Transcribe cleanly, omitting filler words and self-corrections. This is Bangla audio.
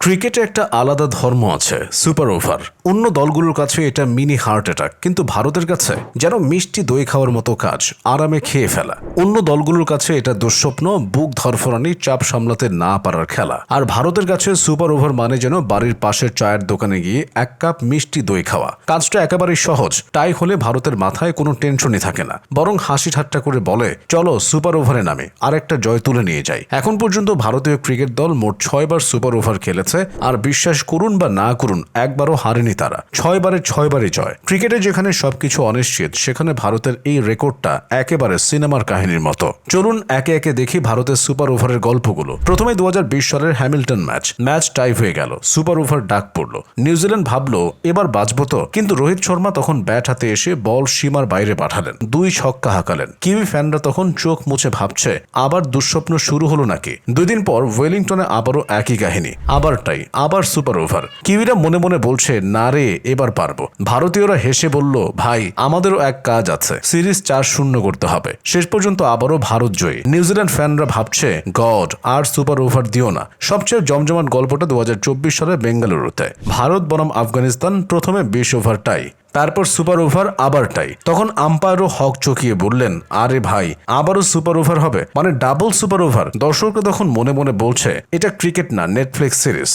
ক্রিকেটে একটা আলাদা ধর্ম আছে, সুপার ওভার। অন্য দলগুলোর কাছে এটা মিনি হার্ট অ্যাটাক, কিন্তু ভারতের কাছে যেন মিষ্টি দই খাওয়ার মতো কাজ, আরামে খেয়ে ফেলা। অন্য দলগুলোর কাছে এটা দুঃস্বপ্ন, বুক ধরফরানি, চাপ সামলাতে না পারার খেলা। আর ভারতের কাছে সুপার ওভার মানে যেন বাড়ির পাশের চায়ের দোকানে গিয়ে এক কাপ মিষ্টি দই খাওয়া। কাজটা একেবারেই সহজ, টাই হলে ভারতের মাথায় কোনো টেনশনই থাকে না, বরং হাসি ঠাট্টা করে বলে, চলো সুপার ওভারে নামে আর একটা জয় তুলে নিয়ে যাই। এখন পর্যন্ত ভারতীয় ক্রিকেট দল মোট 6 বার সুপার ওভার খেলেছে, আর বিশ্বাস করুন বা না করুন, একবারও হারেনি তারা। 6 বারে 6 বারই জয়। ক্রিকেটে যেখানে সবকিছু অনিশ্চিত, সেখানে ভারতের এই রেকর্ডটা একেবারে সিনেমার কাহিনীর মতো। চলুন একে একে দেখি ভারতের সুপার ওভারের গল্পগুলো। প্রথমে 2020 সালের হ্যামিল্টন ম্যাচ টাই হয়ে গেল, সুপার ওভার ডাক পড়লো। নিউজিল্যান্ড ভাবলো এবার বাঁচবো তো, কিন্তু রোহিত শর্মা তখন ব্যাট হাতে এসে বল সীমার বাইরে পাঠালেন, 2 ছক্কা হাঁকালেন। কিউই ফ্যানরা তখন চোখ মুছে ভাবছে, আবার দুঃস্বপ্ন শুরু হলো নাকি। 2 দিন পর ওয়েলিংটনে আবারও একই কাহিনী, আবার সুপার ওভার। কিউইরা মনে মনে বলছে, না রে, এবার পারবো। ভারতীয়রা হেসে বলল, ভাই আমাদেরও এক কাজ আছে, সিরিজ 4-0 করতে হবে। শেষ পর্যন্ত আবারও ভারত জয়ী। নিউজিল্যান্ড ফ্যানরা ভাবছে, গড আর সুপার ওভার দিও না। সবচেয়ে জমজমাট গল্পটা 2024 সালে বেঙ্গালুরুতে। ভারত বনাম আফগানিস্তান, প্রথমে 20 ওভার টাই, তারপর সুপার ওভার আবার টাই। তখন আম্পায়ারও হক চকিয়ে বললেন, আরে ভাই, আবারও সুপার ওভার হবে, মানে ডাবল সুপার ওভার। দর্শকরা তখন মনে মনে বলছে, এটা ক্রিকেট না, নেটফ্লিক্স সিরিজ।